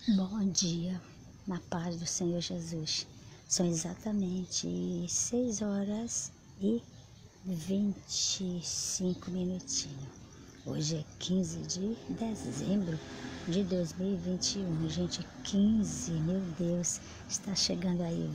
Bom dia, na paz do Senhor Jesus. São exatamente 6 horas e 25 minutinhos. Hoje é 15 de dezembro de 2021. Gente, 15, meu Deus, está chegando aí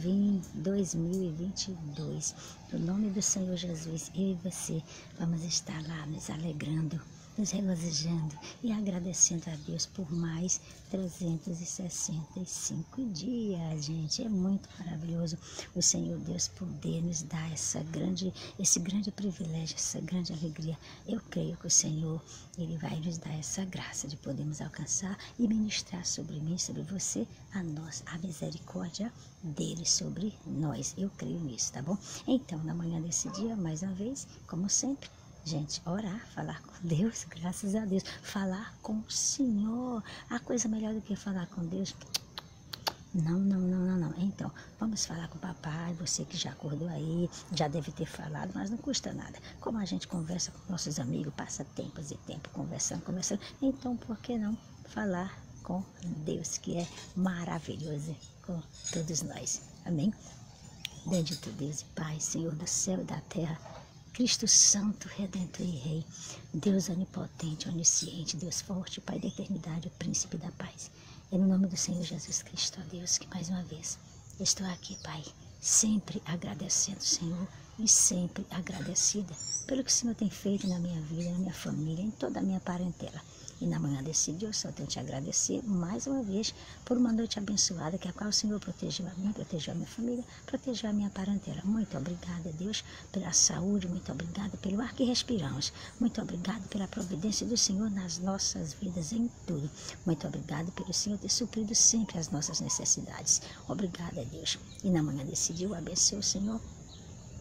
2022. No nome do Senhor Jesus, eu e você vamos estar lá nos alegrando, nos regozijando e agradecendo a Deus por mais 365 dias, gente. É muito maravilhoso o Senhor Deus poder nos dar esse grande privilégio, essa grande alegria. Eu creio que o Senhor, Ele vai nos dar essa graça de podermos alcançar e ministrar sobre mim, sobre você, a misericórdia dele sobre nós. Eu creio nisso, tá bom? Então, na manhã desse dia, mais uma vez, como sempre, gente, orar, falar com Deus, graças a Deus, falar com o Senhor. A coisa melhor do que falar com Deus, não. Então, vamos falar com o papai, você que já acordou aí, já deve ter falado, mas não custa nada. Como a gente conversa com nossos amigos, passa tempos e tempo conversando, então por que não falar com Deus, que é maravilhoso com todos nós. Amém? Bendito Deus e Pai, Senhor do céu e da terra, Cristo Santo, Redentor e Rei, Deus onipotente, onisciente, Deus forte, Pai da eternidade, o Príncipe da paz. É no nome do Senhor Jesus Cristo, ó Deus, que mais uma vez estou aqui, Pai, sempre agradecendo, Senhor, e sempre agradecida pelo que o Senhor tem feito na minha vida, na minha família, em toda a minha parentela. E na manhã desse dia eu só tenho te agradecer mais uma vez por uma noite abençoada, que a qual o Senhor protegeu a mim, protegeu a minha família, protegeu a minha parentela. Muito obrigada, Deus, pela saúde, muito obrigada pelo ar que respiramos, muito obrigada pela providência do Senhor nas nossas vidas, em tudo. Muito obrigada pelo Senhor ter suprido sempre as nossas necessidades. Obrigada, Deus. E na manhã desse dia eu abençoo o Senhor,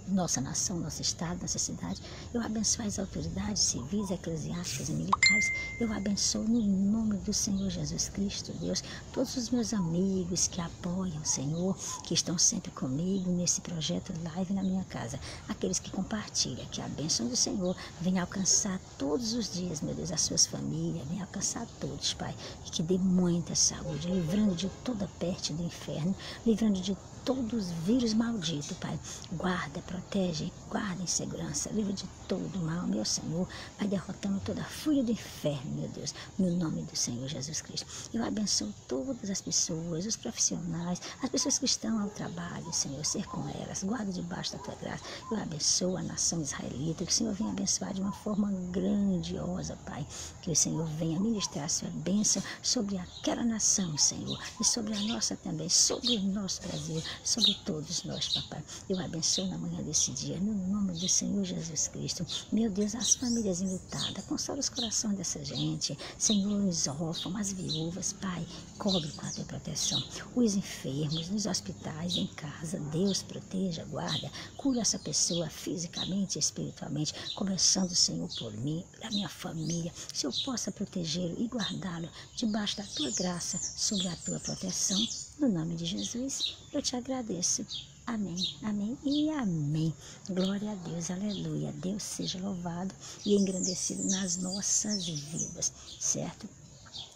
nossa nação, nosso estado, nossa cidade. Eu abençoo as autoridades civis, eclesiásticas e militares. Eu abençoo no nome do Senhor Jesus Cristo, Deus, todos os meus amigos que apoiam, Senhor, que estão sempre comigo nesse projeto live na minha casa. Aqueles que compartilham, que a bênção do Senhor venha alcançar todos os dias, meu Deus, as suas famílias, venha alcançar todos, Pai, e que dê muita saúde, livrando de toda peste do inferno, livrando de todos os vírus malditos, Pai. Guarda, protege, guarda em segurança, livre de todo mal, meu Senhor. Vai derrotando toda a fúria do inferno, meu Deus, no nome do Senhor Jesus Cristo. Eu abençoo todas as pessoas, os profissionais, as pessoas que estão ao trabalho, Senhor, ser com elas, guarda debaixo da tua graça. Eu abençoo a nação israelita, que o Senhor venha abençoar de uma forma grandiosa, Pai, que o Senhor venha ministrar a sua bênção sobre aquela nação, Senhor, e sobre a nossa também, sobre o nosso Brasil, sobre todos nós, papai. Eu abençoo na manhã desse dia, no nome do Senhor Jesus Cristo. Meu Deus, as famílias enlutadas, consola os corações dessa gente. Senhor, os órfãos, as viúvas, Pai, cobre com a tua proteção. Os enfermos, nos hospitais, em casa, Deus proteja, guarda, cura essa pessoa fisicamente e espiritualmente, começando, Senhor, por mim, pela minha família, se eu possa protegê-lo e guardá-lo debaixo da tua graça, sobre a tua proteção. No nome de Jesus, eu te agradeço. Amém, amém e amém. Glória a Deus, aleluia. Deus seja louvado e engrandecido nas nossas vidas, certo?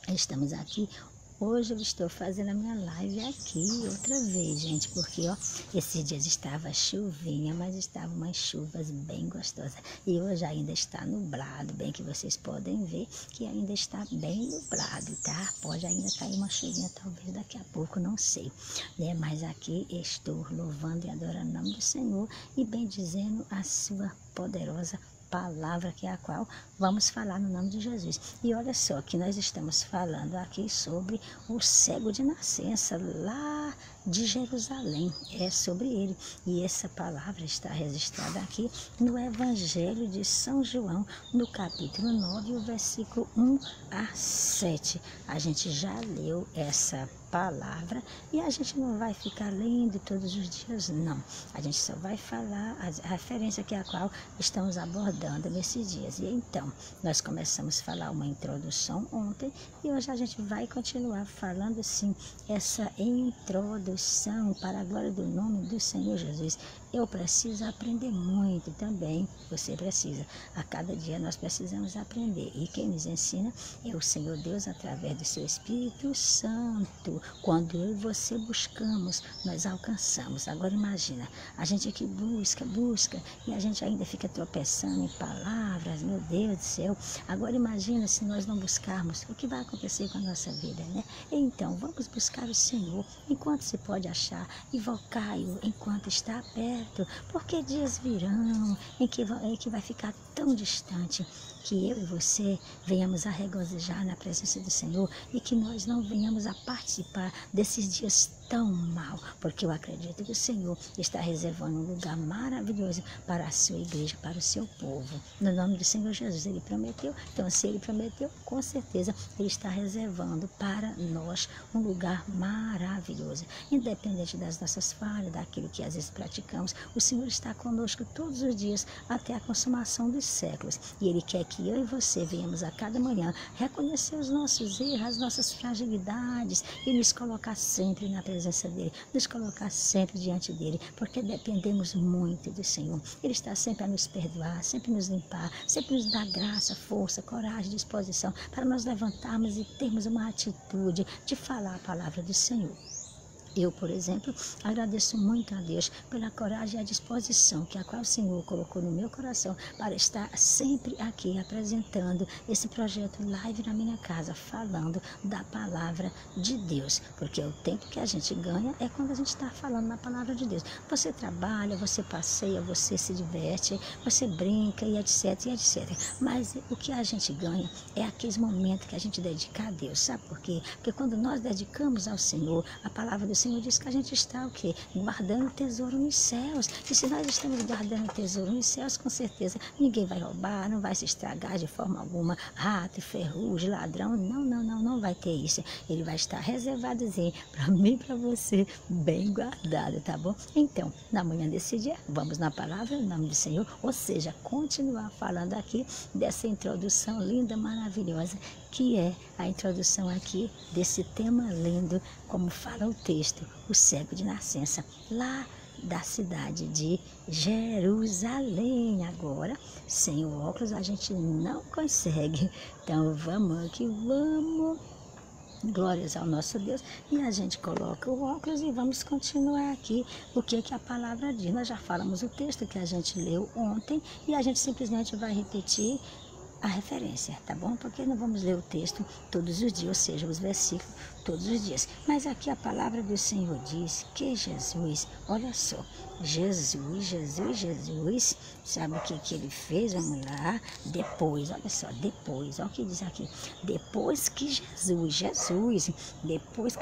Estamos aqui. Hoje eu estou fazendo a minha live aqui outra vez, gente, porque, ó, esses dias estava chuvinha, mas estavam umas chuvas bem gostosas. E hoje ainda está nublado, bem que vocês podem ver que ainda está bem nublado, tá? Pode ainda cair uma chuvinha, talvez daqui a pouco, não sei, né? Mas aqui estou louvando e adorando o nome do Senhor e bendizendo a sua poderosa palavra, que é a qual vamos falar no nome de Jesus. E olha só que nós estamos falando aqui sobre o cego de nascença lá de Jerusalém, é sobre ele. E essa palavra está registrada aqui no Evangelho de São João, no capítulo 9, o versículo 1 a 7. A gente já leu essa palavra e a gente não vai ficar lendo todos os dias, não. A gente só vai falar a referência que é a qual estamos abordando nesses dias. E então, nós começamos a falar uma introdução ontem e hoje a gente vai continuar falando, sim, essa introdução introdução para a glória do nome do Senhor Jesus. Eu preciso aprender muito também, você precisa. A cada dia nós precisamos aprender. E quem nos ensina é o Senhor Deus através do seu Espírito Santo. Quando eu e você buscamos, nós alcançamos. Agora imagina, a gente aqui busca, e a gente ainda fica tropeçando em palavras, meu Deus do céu. Agora imagina se nós não buscarmos, o que vai acontecer com a nossa vida, né? Então, vamos buscar o Senhor enquanto se pode achar, invocai-o enquanto está perto, porque dias virão em que vai ficar tão distante que eu e você venhamos a regozijar na presença do Senhor e que nós não venhamos a participar desses dias tão mal, porque eu acredito que o Senhor está reservando um lugar maravilhoso para a sua igreja, para o seu povo. No nome do Senhor Jesus, Ele prometeu, então se Ele prometeu, com certeza Ele está reservando para nós um lugar maravilhoso. Independente das nossas falhas, daquilo que às vezes praticamos, o Senhor está conosco todos os dias até a consumação dos séculos. E Ele quer que eu e você venhamos a cada manhã reconhecer os nossos erros, as nossas fragilidades e nos colocar sempre na presença dEle, nos colocar sempre diante dEle, porque dependemos muito do Senhor. Ele está sempre a nos perdoar, sempre nos limpar, sempre nos dar graça, força, coragem, disposição para nós levantarmos e termos uma atitude de falar a palavra do Senhor. Eu, por exemplo, agradeço muito a Deus pela coragem e a disposição que a qual o Senhor colocou no meu coração para estar sempre aqui apresentando esse projeto live na minha casa, falando da palavra de Deus. Porque o tempo que a gente ganha é quando a gente está falando na palavra de Deus. Você trabalha, você passeia, você se diverte, você brinca e etc, e etc. Mas o que a gente ganha é aqueles momentos que a gente dedica a Deus. Sabe por quê? Porque quando nós dedicamos ao Senhor, a palavra do Senhor diz que a gente está o quê? Guardando tesouro nos céus. E se nós estamos guardando tesouro nos céus, com certeza ninguém vai roubar, não vai se estragar de forma alguma. Rato, ferrugem, ladrão, não vai ter isso. Ele vai estar reservadozinho para mim e para você, bem guardado, tá bom? Então, na manhã desse dia, vamos na palavra, em nome do Senhor, ou seja, continuar falando aqui dessa introdução linda, maravilhosa, que é a introdução aqui desse tema lindo, como fala o texto, o cego de nascença, lá da cidade de Jerusalém. Agora, sem o óculos a gente não consegue, então vamos que vamos. Glórias ao nosso Deus. E a gente coloca o óculos e vamos continuar aqui o que a palavra diz. Nós já falamos o texto que a gente leu ontem e a gente simplesmente vai repetir a referência, tá bom? Porque não vamos ler o texto todos os dias, ou seja, os versículos todos os dias. Mas aqui a palavra do Senhor diz que Jesus, olha só, Jesus, sabe o que ele fez? Vamos lá, depois, olha só, depois, olha o que diz aqui, depois que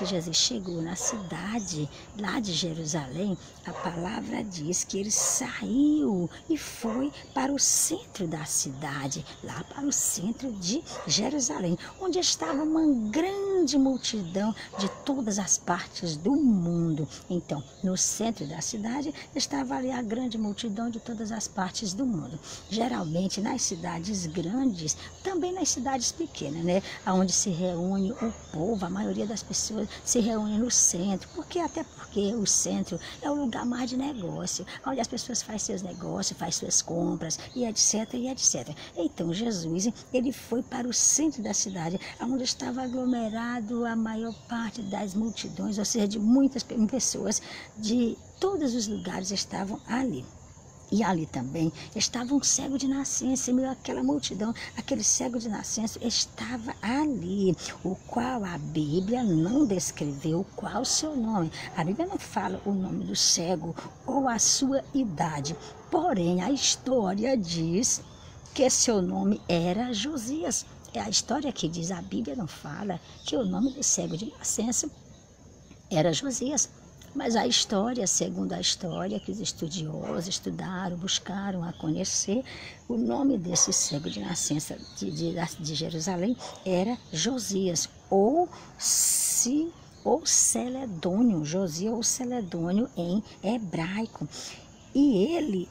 Jesus chegou na cidade lá de Jerusalém, a palavra diz que ele saiu e foi para o centro da cidade, lá para o centro de Jerusalém, onde estava uma grande multidão de todas as partes do mundo. Então, no centro da cidade estava ali a grande multidão de todas as partes do mundo. Geralmente nas cidades grandes, também nas cidades pequenas, né? Onde se reúne o povo, a maioria das pessoas se reúne no centro, até porque o centro é o lugar mais de negócio, onde as pessoas fazem seus negócios, fazem suas compras e etc, e etc. Então Jesus, ele foi para o centro da cidade, onde estava aglomerado a maior parte das multidões, ou seja, de muitas pessoas de todos os lugares estavam ali. E ali também estava um cego de nascença, em meio àquela multidão, aquele cego de nascença estava ali, o qual a Bíblia não descreveu qual o seu nome. A Bíblia não fala o nome do cego ou a sua idade, porém a história diz que seu nome era Josias. É a história que diz, a Bíblia não fala que o nome do cego de nascença era Josias. Mas a história, segundo a história que os estudiosos estudaram, buscaram a conhecer, o nome desse cego de nascença de Jerusalém era Josias, ou Celedônio, Josias ou Celedônio em hebraico. E ele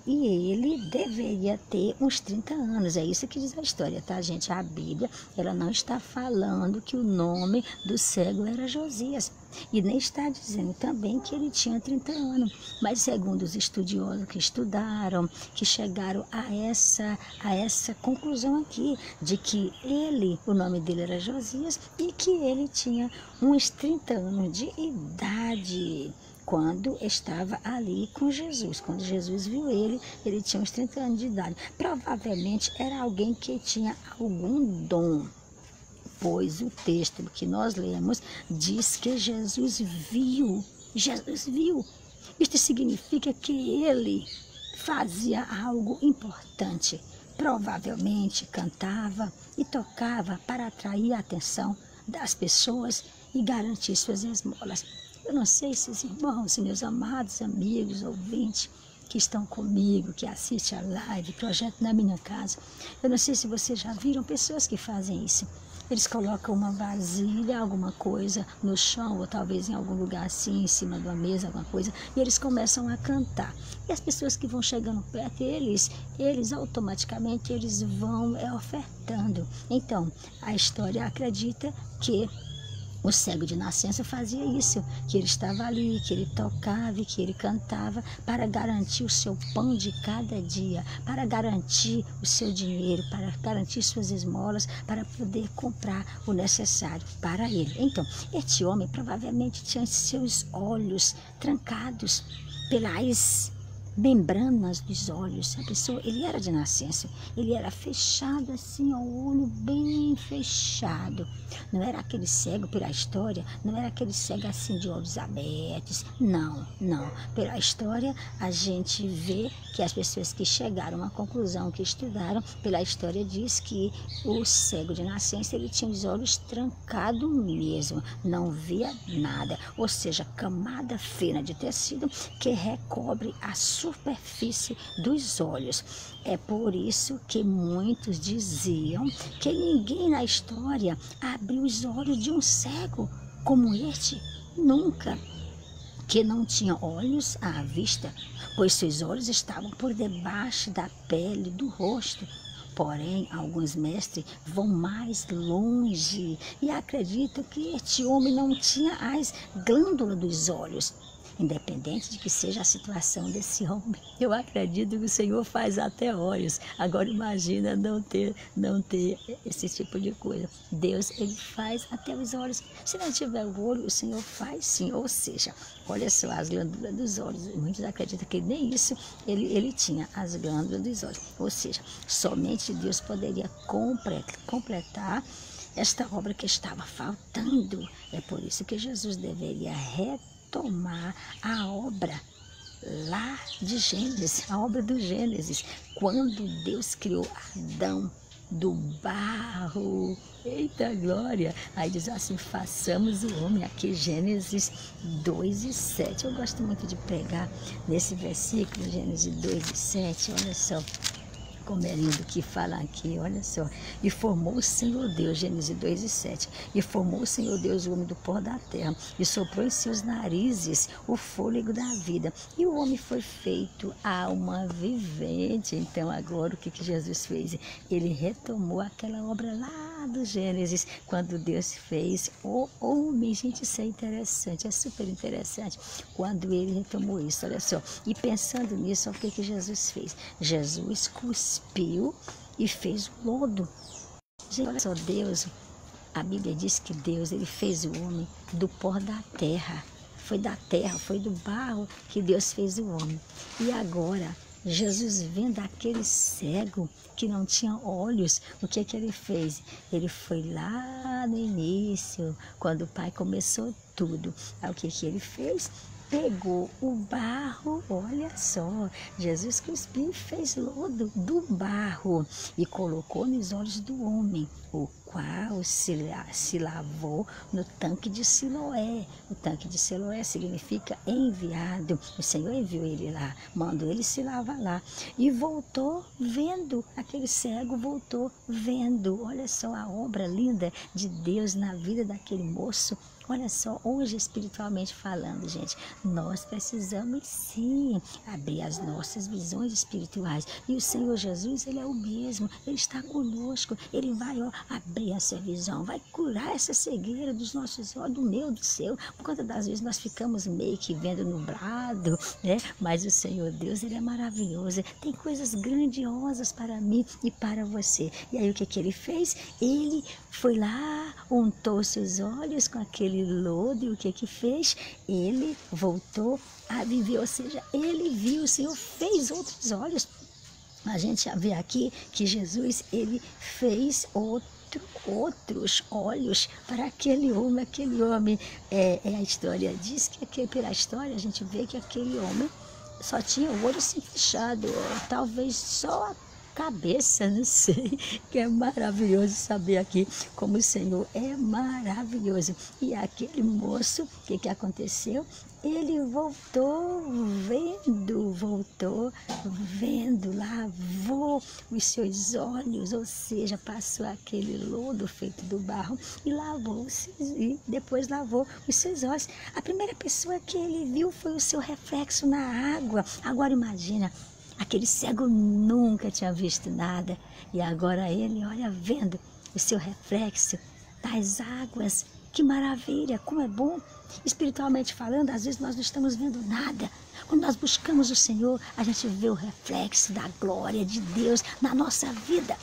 deveria ter uns 30 anos, é isso que diz a história, tá, gente? A Bíblia, ela não está falando que o nome do cego era Josias, e nem está dizendo também que ele tinha 30 anos, mas segundo os estudiosos que estudaram, que chegaram a essa conclusão aqui, de que o nome dele era Josias, e que ele tinha uns 30 anos de idade, quando estava ali com Jesus. Quando Jesus viu ele tinha uns 30 anos de idade. Provavelmente era alguém que tinha algum dom, pois o texto que nós lemos diz que Jesus viu. Jesus viu. Isto significa que ele fazia algo importante. Provavelmente cantava e tocava para atrair a atenção das pessoas e garantir suas esmolas. Eu não sei se os irmãos e meus amados amigos, ouvintes, que estão comigo, que assistem a live, projeto na minha casa, eu não sei se vocês já viram pessoas que fazem isso. Eles colocam uma vasilha, alguma coisa no chão, ou talvez em algum lugar assim, em cima de uma mesa, alguma coisa, e eles começam a cantar. E as pessoas que vão chegando perto, eles automaticamente, eles vão ofertando. Então, a história acredita que o cego de nascença fazia isso, que ele estava ali, que ele tocava e que ele cantava para garantir o seu pão de cada dia, para garantir o seu dinheiro, para garantir suas esmolas, para poder comprar o necessário para ele. Então, este homem provavelmente tinha seus olhos trancados pelas membranas dos olhos. A pessoa, ele era de nascença, ele era fechado assim, o olho bem fechado. Não era aquele cego pela história, não era aquele cego assim de olhos abertos, não. Pela história a gente vê que as pessoas que chegaram à conclusão, que estudaram, pela história diz que o cego de nascença, ele tinha os olhos trancados mesmo, não via nada, ou seja, camada fina de tecido que recobre a superfície dos olhos. É por isso que muitos diziam que ninguém na história abriu os olhos de um cego como este, nunca, que não tinha olhos à vista, pois seus olhos estavam por debaixo da pele do rosto. Porém, alguns mestres vão mais longe e acreditam que este homem não tinha as glândulas dos olhos. Independente de que seja a situação desse homem, eu acredito que o Senhor faz até olhos. Agora imagina não ter esse tipo de coisa. Deus, ele faz até os olhos. Se não tiver o olho, o Senhor faz sim. Ou seja, olha só as glândulas dos olhos. Muitos acreditam que nem isso ele tinha, as glândulas dos olhos. Ou seja, somente Deus poderia completar esta obra que estava faltando. É por isso que Jesus deveria retomar a obra lá de Gênesis, a obra do Gênesis, quando Deus criou Adão do barro. Eita glória! Aí diz assim, façamos o homem, aqui Gênesis 2:7. Eu gosto muito de pregar nesse versículo, Gênesis 2:7, olha só como é lindo que fala aqui, olha só. E formou o Senhor Deus, Gênesis 2:7, e formou o Senhor Deus o homem do pó da terra, e soprou em seus narizes o fôlego da vida, e o homem foi feito alma vivente. Então agora o que Jesus fez? Ele retomou aquela obra lá do Gênesis, quando Deus fez o homem. Gente, isso é interessante, é super interessante, quando ele retomou isso, olha só. E pensando nisso, o que Jesus fez? Jesus cuspiu e fez o lodo. Gente, olha só, Deus, a Bíblia diz que Deus, ele fez o homem do pó da terra. Foi da terra, foi do barro que Deus fez o homem. E agora, Jesus vendo aquele cego que não tinha olhos, o que ele fez? Ele foi lá no início, quando o Pai começou tudo. Aí o que ele fez? Pegou o barro, olha só, Jesus cuspiu e fez lodo do barro e colocou nos olhos do homem, o qual se lavou no tanque de Siloé. O tanque de Siloé significa enviado. O Senhor enviou ele lá, mandou ele se lavar lá e voltou vendo. Aquele cego voltou vendo. Olha só a obra linda de Deus na vida daquele moço. Olha só, hoje espiritualmente falando, gente, nós precisamos sim abrir as nossas visões espirituais. E o Senhor Jesus, Ele é o mesmo, Ele está conosco, Ele vai abrir essa visão, vai curar essa cegueira dos nossos olhos, do meu, do seu. Por conta das vezes nós ficamos meio que vendo nublado, né? Mas o Senhor Deus, Ele é maravilhoso, tem coisas grandiosas para mim e para você. E aí o que que Ele fez? Ele foi lá, untou seus olhos com aquele lodo, e o que que fez? Ele voltou a viver, ou seja, ele viu, o Senhor fez outros olhos. A gente vê aqui que Jesus, ele fez outros olhos para aquele homem. A história diz que pela história a gente vê que aquele homem só tinha o olho assim fechado, talvez só a cabeça, não sei, que é maravilhoso saber aqui como o Senhor é maravilhoso. E aquele moço, o que que aconteceu? Ele voltou vendo, lavou os seus olhos, ou seja, passou aquele lodo feito do barro e e depois lavou os seus olhos. A primeira pessoa que ele viu foi o seu reflexo na água. Agora imagina, aquele cego nunca tinha visto nada e agora ele olha vendo o seu reflexo das águas. Que maravilha, como é bom. Espiritualmente falando, às vezes nós não estamos vendo nada. Quando nós buscamos o Senhor, a gente vê o reflexo da glória de Deus na nossa vida.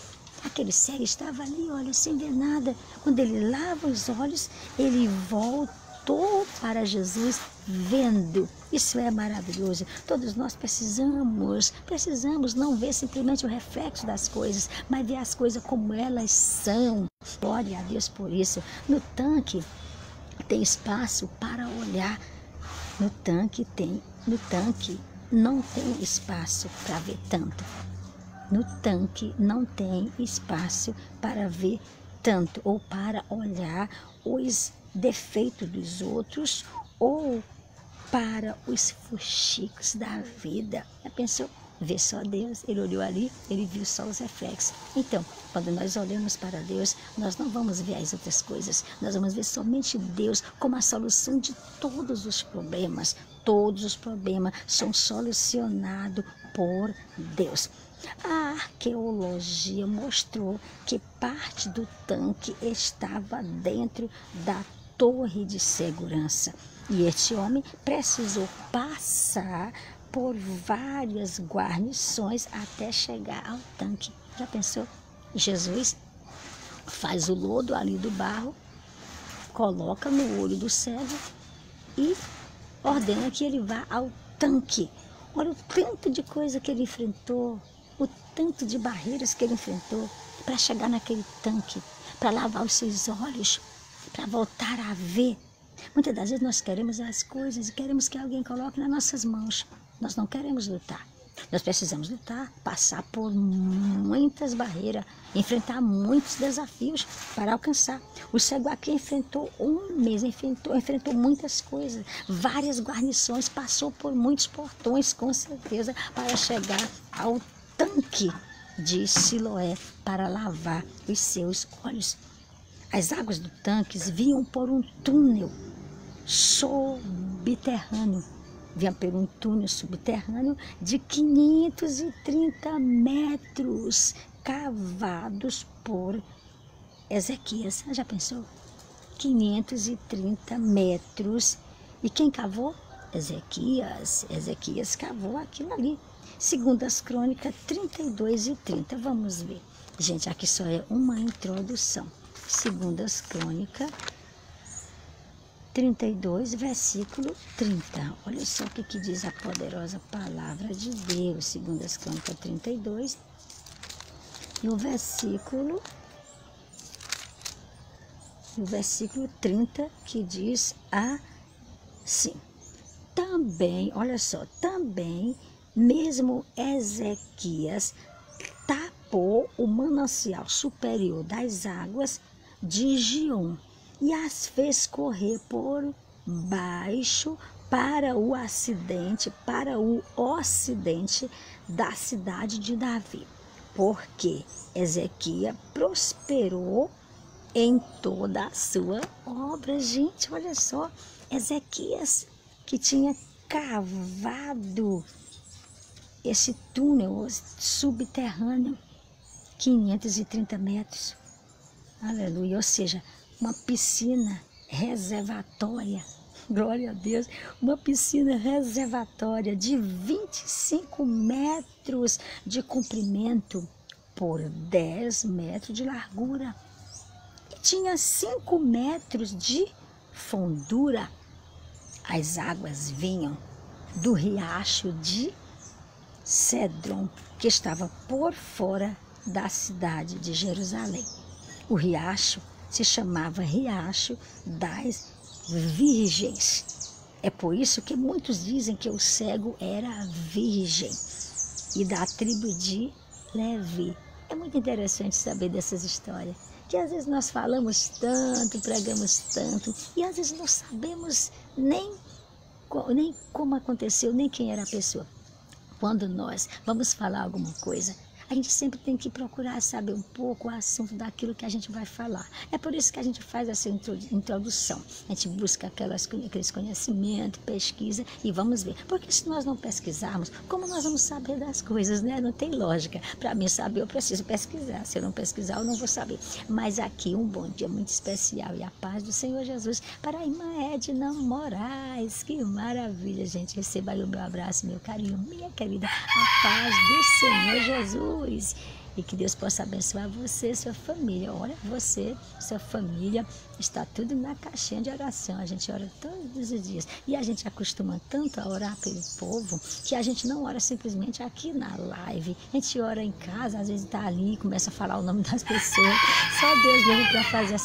Aquele cego estava ali, olha, sem ver nada. Quando ele lava os olhos, ele voltou para Jesus vendo. Isso é maravilhoso. Todos nós precisamos não ver simplesmente o reflexo das coisas, mas ver as coisas como elas são. Glória a Deus por isso. No tanque tem espaço para olhar. No tanque não tem espaço para ver tanto. No tanque não tem espaço para ver tanto, ou para olhar os defeitos dos outros, ou para os fuxicos da vida. Já pensou? Vê só Deus, ele olhou ali, ele viu só os reflexos. Então, quando nós olhamos para Deus, nós não vamos ver as outras coisas, nós vamos ver somente Deus como a solução de todos os problemas. Todos os problemas são solucionados por Deus. A arqueologia mostrou que parte do tanque estava dentro da torre de segurança. E este homem precisou passar por várias guarnições até chegar ao tanque. Já pensou? Jesus faz o lodo ali do barro, coloca no olho do cego e ordena que ele vá ao tanque. Olha o tanto de coisa que ele enfrentou, o tanto de barreiras que ele enfrentou para chegar naquele tanque, para lavar os seus olhos, para voltar a ver. Muitas das vezes nós queremos as coisas e queremos que alguém coloque nas nossas mãos. Nós não queremos lutar. Nós precisamos lutar, passar por muitas barreiras, enfrentar muitos desafios para alcançar. O cego aqui enfrentou um mês, enfrentou muitas coisas, várias guarnições, passou por muitos portões, com certeza, para chegar ao tanque de Siloé para lavar os seus olhos. As águas do tanque vinham por um túnel subterrâneo. Vinha por um túnel subterrâneo de 530 metros, cavados por Ezequias. Já pensou? 530 metros. E quem cavou? Ezequias. Ezequias cavou aquilo ali. Segundo as Crônicas 32 e 30. Vamos ver. Gente, aqui só é uma introdução. Segundo as Crônicas 32, versículo 30. Olha só o que diz a poderosa palavra de Deus, segundo as Crônicas 32, e o versículo 30, que diz assim. Também, olha só, também, mesmo Ezequias tapou o manancial superior das águas de Giom, e as fez correr por baixo para o ocidente da cidade de Davi, porque Ezequias prosperou em toda a sua obra. Gente, olha só, Ezequias que tinha cavado esse túnel subterrâneo, 530 metros, aleluia, ou seja, uma piscina reservatória, glória a Deus, uma piscina reservatória de 25 metros de comprimento por 10 metros de largura. Tinha 5 metros de fundura. As águas vinham do riacho de Cedron, que estava por fora da cidade de Jerusalém. O riacho se chamava Riacho das Virgens. É por isso que muitos dizem que o cego era virgem e da tribo de Levi. É muito interessante saber dessas histórias, que às vezes nós falamos tanto, pregamos tanto, e às vezes não sabemos nem como aconteceu, nem quem era a pessoa. Quando nós vamos falar alguma coisa, a gente sempre tem que procurar saber um pouco o assunto daquilo que a gente vai falar. É por isso que a gente faz essa introdução. A gente busca aqueles conhecimentos, pesquisa e vamos ver. Porque se nós não pesquisarmos, como nós vamos saber das coisas, né? Não tem lógica. Para mim saber, eu preciso pesquisar. Se eu não pesquisar, eu não vou saber. Mas aqui um bom dia muito especial e a paz do Senhor Jesus para a irmã Edna Moraes. Que maravilha, gente. Receba aí o meu abraço, meu carinho, minha querida. A paz do Senhor Jesus. E que Deus possa abençoar você, sua família. Olha, você, sua família, está tudo na caixinha de oração. A gente ora todos os dias. E a gente acostuma tanto a orar pelo povo, que a gente não ora simplesmente aqui na live. A gente ora em casa, às vezes está ali, começa a falar o nome das pessoas. Só Deus mesmo para fazer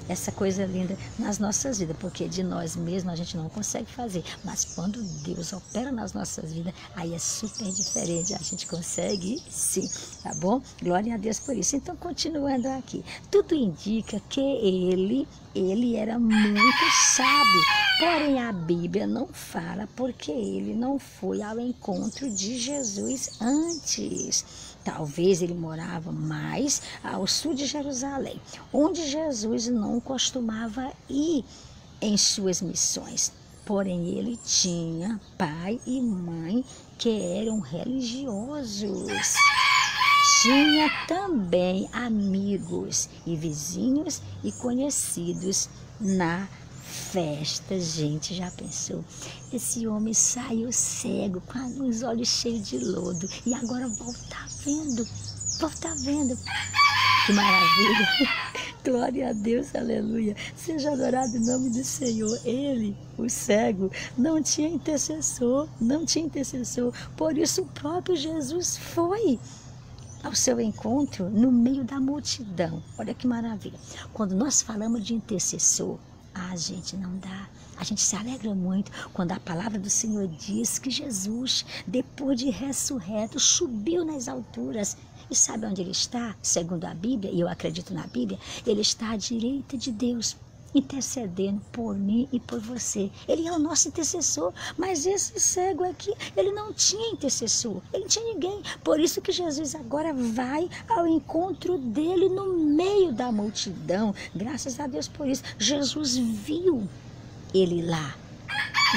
essa coisa linda nas nossas vidas. Porque de nós mesmos a gente não consegue fazer. Mas quando Deus opera nas nossas vidas, aí é super diferente. A gente consegue sim, tá bom? Glória a Deus por isso. Então, continuando aqui, tudo indica que ele era muito sábio, porém a Bíblia não fala porque ele não foi ao encontro de Jesus antes. Talvez ele morava mais ao sul de Jerusalém, onde Jesus não costumava ir em suas missões. Porém, ele tinha pai e mãe que eram religiosos. Tinha também amigos e vizinhos e conhecidos na festa. Gente, já pensou? Esse homem saiu cego, com os olhos cheios de lodo, e agora volta vendo. Volta vendo. Que maravilha! Glória a Deus, aleluia. Seja adorado em nome do Senhor. Ele, o cego, não tinha intercessor, Por isso o próprio Jesus foi ao seu encontro no meio da multidão. Olha que maravilha. Quando nós falamos de intercessor, gente, não dá. A gente se alegra muito quando a palavra do Senhor diz que Jesus, depois de ressurreto, subiu nas alturas. E sabe onde ele está? Segundo a Bíblia, e eu acredito na Bíblia, ele está à direita de Deus, intercedendo por mim e por você. Ele é o nosso intercessor, mas esse cego aqui, ele não tinha intercessor, ele não tinha ninguém. Por isso que Jesus agora vai ao encontro dele no meio da multidão. Graças a Deus por isso. Jesus viu ele lá.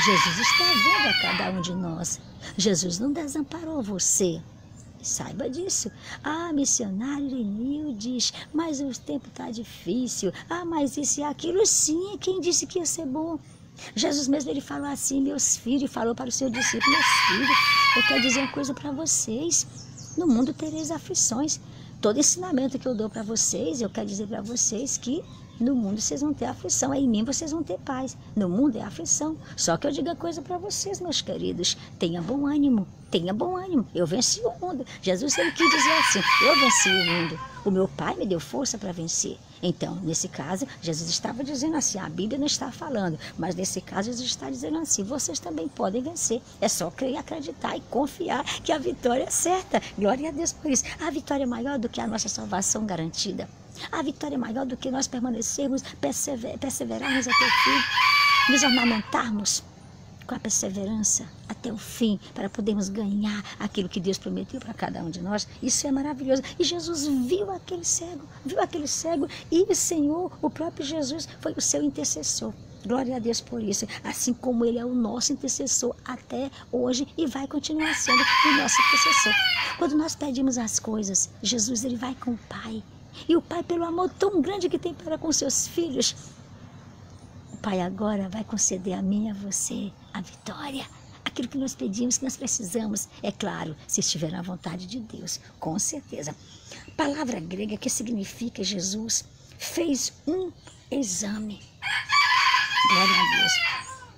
Jesus está vendo a cada um de nós. Jesus não desamparou você. Saiba disso. Missionário Irenil diz, mas o tempo está difícil. Mas isso e aquilo. Sim, quem disse que ia ser bom? Jesus mesmo, ele falou assim, meus filhos, falou para os seus discípulos, meus filhos, eu quero dizer uma coisa para vocês. No mundo tereis aflições. Todo ensinamento que eu dou para vocês, eu quero dizer para vocês que no mundo vocês vão ter aflição, em mim vocês vão ter paz. No mundo é aflição. Só que eu digo a coisa para vocês, meus queridos, tenha bom ânimo, eu venci o mundo. Jesus, ele quis dizer assim, eu venci o mundo, o meu Pai me deu força para vencer. Então, nesse caso, Jesus estava dizendo assim, a Bíblia não está falando, mas nesse caso Jesus está dizendo assim, vocês também podem vencer. É só crer, acreditar e confiar que a vitória é certa. Glória a Deus por isso. A vitória é maior do que a nossa salvação garantida. A vitória é maior do que nós permanecermos, perseverarmos até o fim, nos ornamentarmos com a perseverança até o fim, para podermos ganhar aquilo que Deus prometeu para cada um de nós. Isso é maravilhoso. E Jesus viu aquele cego, e o Senhor, o próprio Jesus, foi o seu intercessor. Glória a Deus por isso. Assim como Ele é o nosso intercessor até hoje e vai continuar sendo o nosso intercessor. Quando nós pedimos as coisas, Jesus, Ele vai com o Pai. E o Pai, pelo amor tão grande que tem para com seus filhos, o Pai agora vai conceder a mim e a você a vitória. Aquilo que nós pedimos, que nós precisamos, é claro, se estiver na vontade de Deus, com certeza. Palavra grega que significa Jesus fez um exame. Glória a Deus.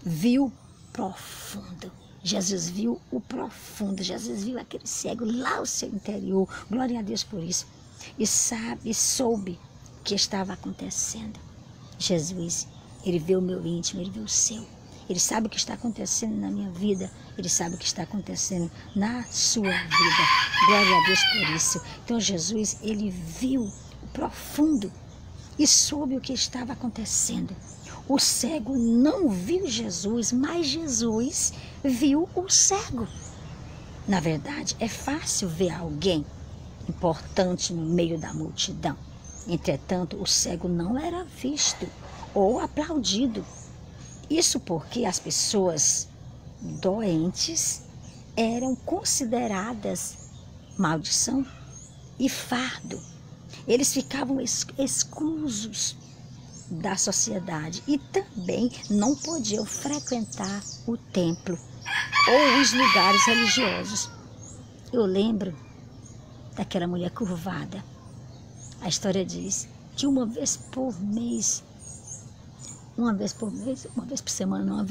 Viu profundo. Jesus viu o profundo. Jesus viu aquele cego lá no seu interior. Glória a Deus por isso. E soube o que estava acontecendo. Jesus, Ele vê o meu íntimo, Ele vê o seu. Ele sabe o que está acontecendo na minha vida. Ele sabe o que está acontecendo na sua vida. Glória a Deus por isso. Então Jesus, Ele viu o profundo e soube o que estava acontecendo. O cego não viu Jesus, mas Jesus viu o cego. Na verdade, é fácil ver alguém importante no meio da multidão. Entretanto, o cego não era visto ou aplaudido. Isso porque as pessoas doentes eram consideradas maldição e fardo. Eles ficavam exclusos da sociedade e também não podiam frequentar o templo ou os lugares religiosos. Eu lembro daquela mulher curvada. A história diz que uma vez por semana,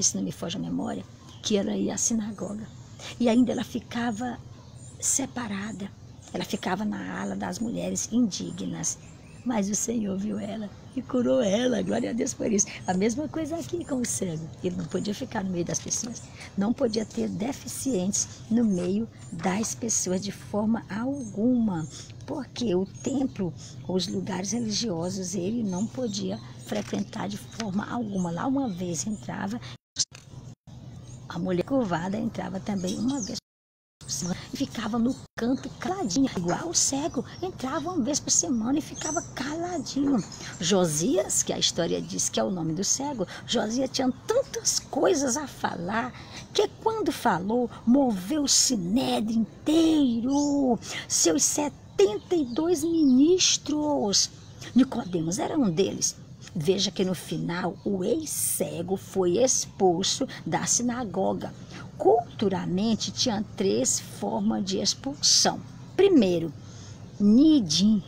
se não me foge a memória, que ela ia à sinagoga. E ainda ela ficava separada. Ela ficava na ala das mulheres indignas. Mas o Senhor viu ela e curou ela. Glória a Deus por isso. A mesma coisa aqui com o cego. Ele não podia ficar no meio das pessoas. Não podia ter deficientes no meio das pessoas de forma alguma. Porque o templo, os lugares religiosos, ele não podia frequentar de forma alguma. Lá uma vez entrava, a mulher curvada entrava também uma vez por semana e ficava no canto caladinho, igual o cego, entrava uma vez por semana e ficava caladinho. Josias, que a história diz que é o nome do cego, Josias tinha tantas coisas a falar, que quando falou, moveu o sinédrio inteiro, seus 72 ministros. Nicodemos era um deles. Veja que no final o ex-cego foi expulso da sinagoga. Culturalmente tinha 3 formas de expulsão. Primeiro, nidinde.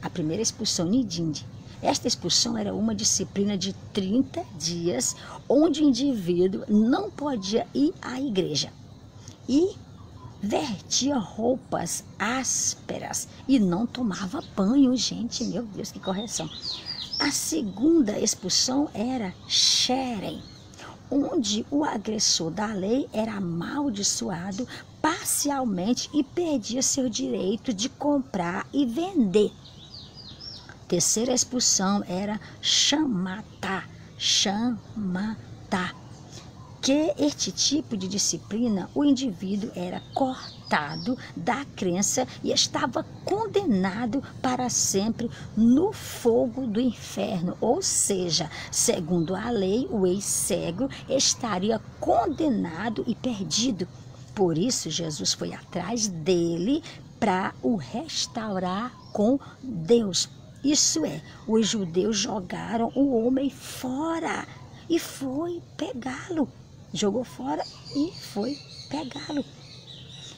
A primeira expulsão, nidinde. Esta expulsão era uma disciplina de 30 dias, onde o indivíduo não podia ir à igreja e vestia roupas ásperas e não tomava banho. Gente, meu Deus, que correção. A segunda expulsão era xerem, onde o agressor da lei era amaldiçoado parcialmente e perdia seu direito de comprar e vender. Terceira expulsão era chamatá, que este tipo de disciplina o indivíduo era cortado da crença e estava condenado para sempre no fogo do inferno. Ou seja, segundo a lei, o ex-cego estaria condenado e perdido. Por isso, Jesus foi atrás dele para o restaurar com Deus. Isso é, os judeus jogaram o homem fora e foi pegá-lo. Jogou fora e foi pegá-lo.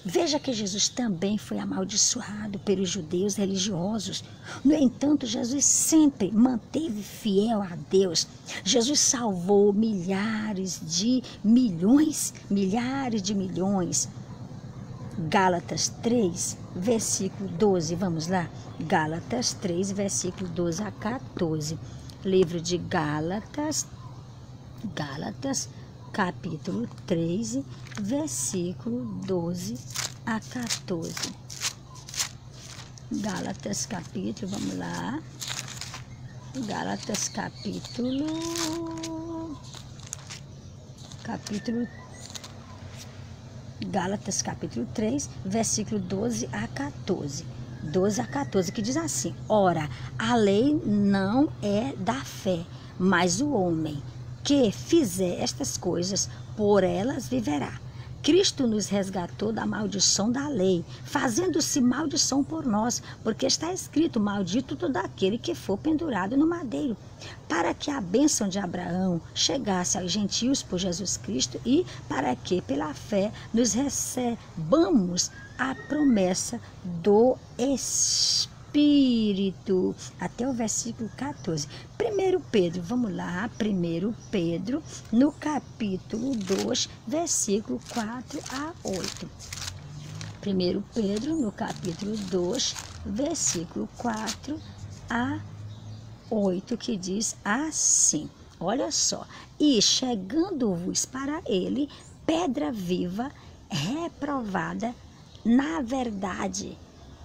Veja que Jesus também foi amaldiçoado pelos judeus religiosos. No entanto, Jesus sempre manteve fiel a Deus. Jesus salvou milhares de milhões. Gálatas 3, versículo 12, vamos lá? Gálatas 3, versículo 12 a 14. Livro de Gálatas, capítulo 3, versículo 12 a 14. Gálatas capítulo, vamos lá. Gálatas capítulo Gálatas capítulo 3, versículo 12 a 14. 12 a 14, que diz assim: ora, a lei não é da fé, mas o homem que fizer estas coisas, por elas viverá. Cristo nos resgatou da maldição da lei, fazendo-se maldição por nós, porque está escrito: maldito todo aquele que for pendurado no madeiro, para que a bênção de Abraão chegasse aos gentios por Jesus Cristo e para que, pela fé, nos recebamos a promessa do Espírito. Até o versículo 14. 1 Pedro, vamos lá, 1 Pedro, no capítulo 2, versículo 4 a 8. 1 Pedro, no capítulo 2, versículo 4 a 8, que diz assim, olha só: e chegando-vos para ele, pedra viva, reprovada na verdade,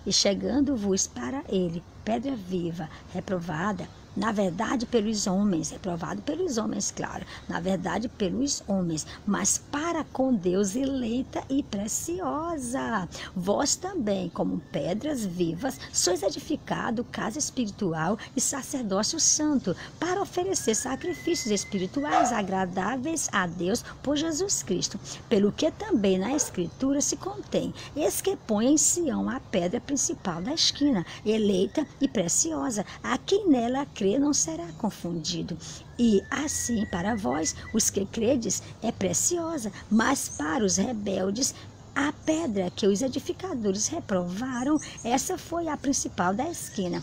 e chegando-vos para ele, pedra viva, reprovada na verdade pelos homens, reprovado pelos homens, claro, na verdade pelos homens, mas para com Deus eleita e preciosa. Vós também, como pedras vivas, sois edificado casa espiritual e sacerdócio santo, para oferecer sacrifícios espirituais agradáveis a Deus por Jesus Cristo, pelo que também na Escritura se contém: eis que põe em Sião a pedra principal da esquina, eleita e preciosa, a quem nela crê não será confundido. E assim para vós, os que credes, é preciosa, mas para os rebeldes, a pedra que os edificadores reprovaram, essa foi a principal da esquina.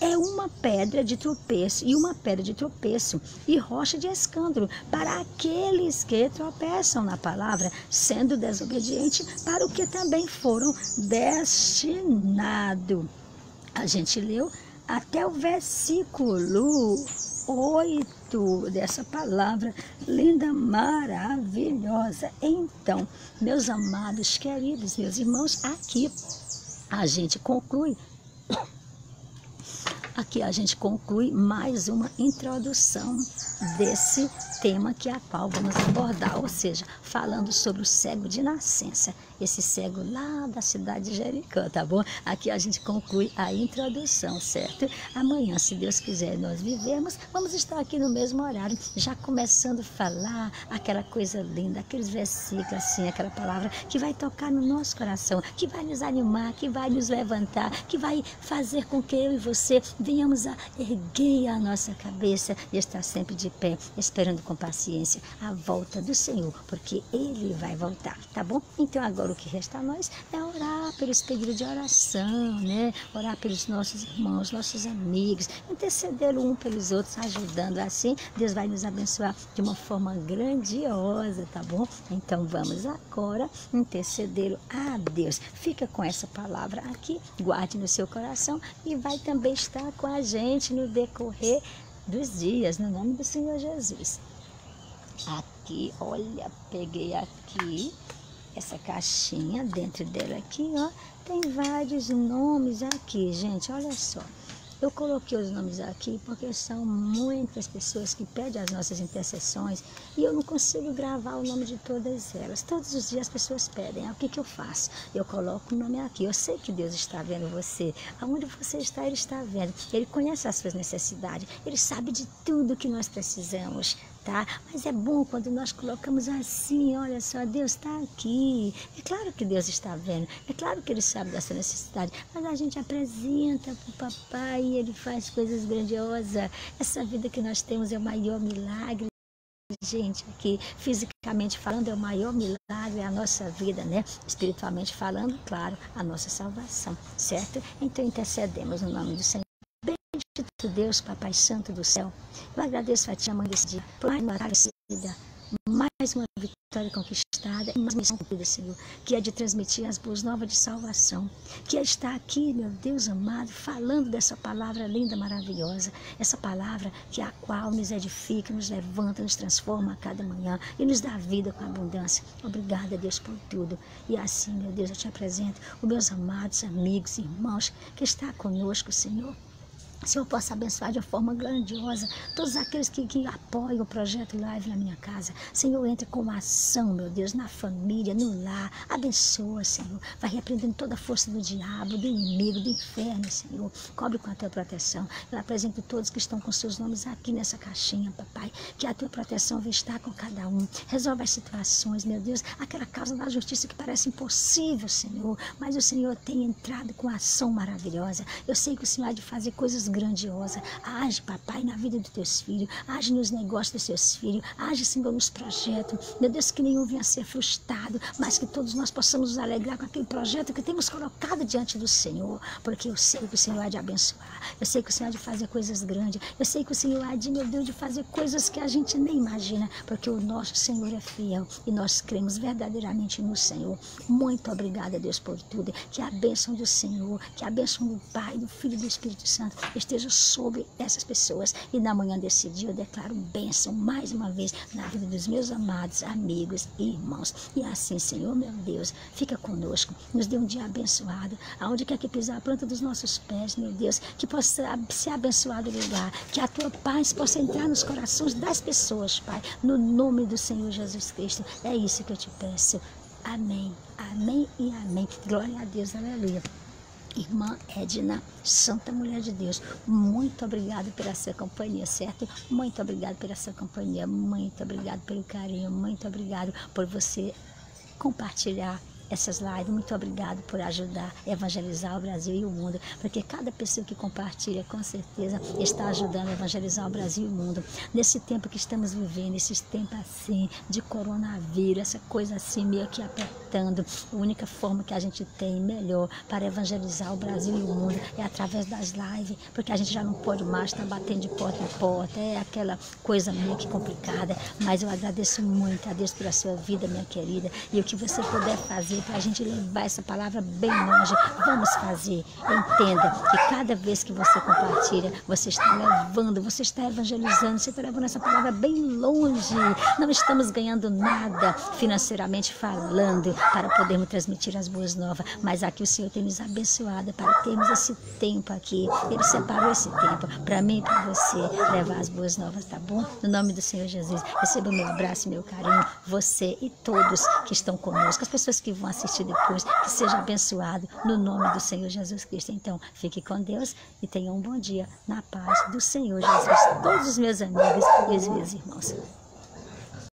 É uma pedra de tropeço e uma pedra de tropeço e rocha de escândalo para aqueles que tropeçam na palavra, sendo desobediente para o que também foram destinados. A gente leu até o versículo 8 dessa palavra linda, maravilhosa. Então, meus amados, queridos, meus irmãos, aqui a gente conclui mais uma introdução desse tema que a qual vamos abordar, ou seja, falando sobre o cego de nascença, esse cego lá da cidade de Jericó, tá bom? Aqui a gente conclui a introdução, certo? Amanhã, se Deus quiser, nós vivemos, vamos estar aqui no mesmo horário, já começando a falar aquela coisa linda, aqueles versículos assim, aquela palavra que vai tocar no nosso coração, que vai nos animar, que vai nos levantar, que vai fazer com que eu e você venhamos a erguer a nossa cabeça e estar sempre de pé, esperando com paciência a volta do Senhor, porque Ele vai voltar, tá bom? Então agora o que resta a nós é orar pelos pedidos de oração, né? Orar pelos nossos irmãos, nossos amigos, interceder um pelos outros, ajudando assim. Deus vai nos abençoar de uma forma grandiosa, tá bom? Então vamos agora interceder a Deus. Fica com essa palavra aqui, guarde no seu coração e vai também estar com a gente no decorrer dos dias, no nome do Senhor Jesus. Aqui, olha, peguei aqui essa caixinha, dentro dela aqui, ó, tem vários nomes aqui, gente, olha só. Eu coloquei os nomes aqui porque são muitas pessoas que pedem as nossas intercessões e eu não consigo gravar o nome de todas elas. Todos os dias as pessoas pedem. O que eu faço? Eu coloco o nome aqui. Eu sei que Deus está vendo você. Aonde você está, Ele está vendo. Ele conhece as suas necessidades. Ele sabe de tudo que nós precisamos, tá? Mas é bom quando nós colocamos assim, olha só, Deus está aqui. É claro que Deus está vendo. É claro que Ele sabe dessa necessidade. Mas a gente apresenta para o papai e Ele faz coisas grandiosas. Essa vida que nós temos é o maior milagre. Gente, aqui, fisicamente falando, é o maior milagre a nossa vida, né? Espiritualmente falando, claro, a nossa salvação, certo? Então intercedemos no nome do Senhor. Bendito Deus, Papai Santo do céu, eu agradeço a Ti, mãe desse dia, por mais uma vida, mais uma vitória conquistada e mais uma missão cumprida, Senhor, que é de transmitir as boas novas de salvação, que é estar aqui, meu Deus amado, falando dessa palavra linda, maravilhosa, essa palavra que a qual nos edifica, nos levanta, nos transforma a cada manhã e nos dá vida com abundância. Obrigada, Deus, por tudo. E assim, meu Deus, eu te apresento os meus amados amigos e irmãos que estão conosco, Senhor. Senhor, possa abençoar de uma forma grandiosa todos aqueles que apoiam o projeto Live na minha casa. Senhor, entre com ação, meu Deus, na família, no lar. Abençoa, Senhor. Vai repreendendo toda a força do diabo, do inimigo, do inferno, Senhor. Cobre com a tua proteção. Eu apresento todos que estão com seus nomes aqui nessa caixinha, papai. Que a tua proteção vai estar com cada um. Resolve as situações, meu Deus. Aquela causa da justiça que parece impossível, Senhor. Mas o Senhor tem entrado com ação maravilhosa. Eu sei que o Senhor há de fazer coisas grandiosa. Age, papai, na vida dos teus filhos. Age nos negócios dos seus filhos. Age, Senhor, nos projetos. Meu Deus, que nenhum venha a ser frustrado, mas que todos nós possamos nos alegrar com aquele projeto que temos colocado diante do Senhor. Porque eu sei que o Senhor há de abençoar. Eu sei que o Senhor há de fazer coisas grandes. Eu sei que o Senhor há de, meu Deus, de fazer coisas que a gente nem imagina. Porque o nosso Senhor é fiel e nós cremos verdadeiramente no Senhor. Muito obrigada, Deus, por tudo. Que a bênção do Senhor, que a bênção do Pai, do Filho e do Espírito Santo esteja sobre essas pessoas. E na manhã desse dia eu declaro bênção mais uma vez na vida dos meus amados amigos e irmãos. E assim, Senhor, meu Deus, fica conosco, nos dê um dia abençoado, aonde quer que pisar a planta dos nossos pés, meu Deus, que possa ser abençoado o lugar, que a tua paz possa entrar nos corações das pessoas, Pai, no nome do Senhor Jesus Cristo. É isso que eu te peço. Amém, amém e amém. Glória a Deus, aleluia. Irmã Edna, Santa Mulher de Deus, muito obrigada pela sua companhia, certo? Muito obrigada pela sua companhia, muito obrigada pelo carinho, muito obrigado por você compartilhar essas lives. Muito obrigado por ajudar a evangelizar o Brasil e o mundo, porque cada pessoa que compartilha, com certeza, está ajudando a evangelizar o Brasil e o mundo. Nesse tempo que estamos vivendo, esses tempos assim, de coronavírus, essa coisa assim, meio que apertando, a única forma que a gente tem melhor para evangelizar o Brasil e o mundo é através das lives, porque a gente já não pode mais estar batendo de porta em porta, é aquela coisa meio que complicada, mas eu agradeço muito a Deus pela sua vida, minha querida, e o que você puder fazer para a gente levar essa palavra bem longe, vamos fazer. Entenda que cada vez que você compartilha, você está levando, você está evangelizando, você está levando essa palavra bem longe. Não estamos ganhando nada financeiramente falando para podermos transmitir as boas novas, mas aqui o Senhor tem nos abençoado para termos esse tempo aqui. Ele separou esse tempo para mim e para você levar as boas novas, tá bom? No nome do Senhor Jesus, receba o meu abraço e meu carinho, você e todos que estão conosco, as pessoas que vão assistir depois, que seja abençoado no nome do Senhor Jesus Cristo. Então, fique com Deus e tenha um bom dia na paz do Senhor Jesus, todos os meus amigos e os meus irmãos.